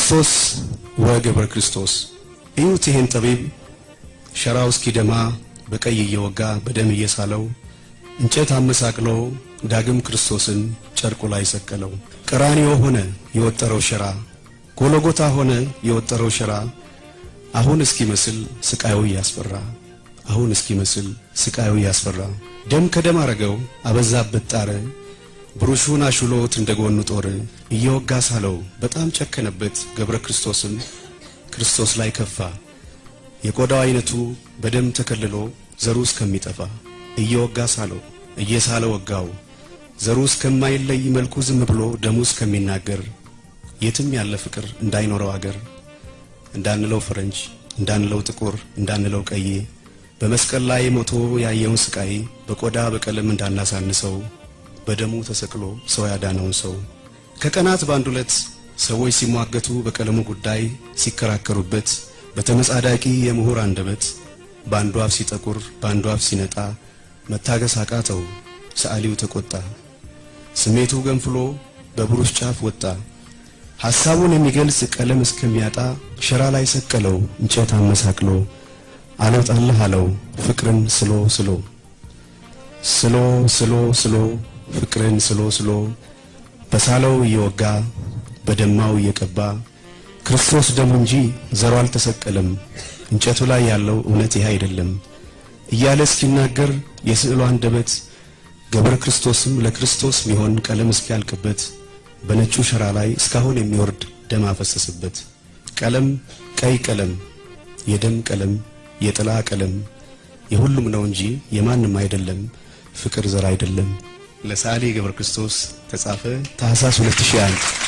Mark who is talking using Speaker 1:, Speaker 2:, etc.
Speaker 1: ክርስቶስ ወገብረ ክርስቶስ እዩት ይሄን ጠቢብ ሸራው እስኪደማ በቀይ እየወጋ በደም እየሳለው እንጨት አመሳቅሎ ዳግም ክርስቶስን ጨርቁ ላይ ሰቀለው። ቀራንዮ ሆነ የወጠረው ሸራ፣ ጎልጎታ ሆነ የወጠረው ሸራ። አሁን እስኪመስል ስቃዩ ያስፈራ፣ አሁን እስኪመስል ስቃዩ ያስፈራ። ደም ከደም አረገው አበዛበት ጣረ፣ ብሩሹን አሹሎት እንደጎኑ ጦር እየወጋ ሳለው በጣም ጨከነበት ገብረ ክርስቶስን ክርስቶስ ላይ ከፋ። የቆዳው አይነቱ በደም ተከልሎ ዘሩ እስከሚጠፋ እየወጋ ሳለው እየሳለ ወጋው። ዘሩ እስከማይለይ መልኩ ዝም ብሎ ደሙ እስከሚናገር የትም ያለ ፍቅር እንዳይኖረው አገር እንዳንለው ፈረንጅ እንዳንለው ጥቁር እንዳንለው ቀይ በመስቀል ላይ ሞቶ ያየውን ስቃይ በቆዳ በቀለም እንዳናሳንሰው በደሙ ተሰቅሎ ሰው ያዳነውን ሰው። ከቀናት ባንድ ሁለት ሰዎች ሲሟገቱ በቀለሙ ጉዳይ ሲከራከሩበት በተመጻዳቂ የምሁር አንደበት ባንዱ አፍ ሲጠቁር ባንዱ አፍ ሲነጣ መታገስ አቃተው ሰዓሊው ተቆጣ። ስሜቱ ገንፍሎ በብሩሽ ጫፍ ወጣ፣ ሐሳቡን የሚገልጽ ቀለም እስከሚያጣ ሸራ ላይ ሰቀለው እንጨት አመሳቅሎ። አልወጣልህ አለው ፍቅርን ስሎ ስሎ ስሎ ስሎ ስሎ ፍቅርን ስሎ ስሎ በሳለው እየወጋ በደማው እየቀባ ክርስቶስ ደሙ እንጂ ዘሩ አልተሰቀለም፣ እንጨቱ ላይ ያለው እውነት ይሄ አይደለም እያለ እስኪናገር የስዕሉ አንደበት ገብረ ክርስቶስም ለክርስቶስ ሚሆን ቀለም እስኪያልቅበት በነጩ ሸራ ላይ እስካሁን የሚወርድ ደም አፈሰሰበት። ቀለም ቀይ ቀለም፣ የደም ቀለም፣ የጥላ ቀለም የሁሉም ነው እንጂ የማንም አይደለም፣ ፍቅር ዘር አይደለም። ለሰዓሊ ገብረ ክርስቶስ ተጻፈ ታኅሳስ 2001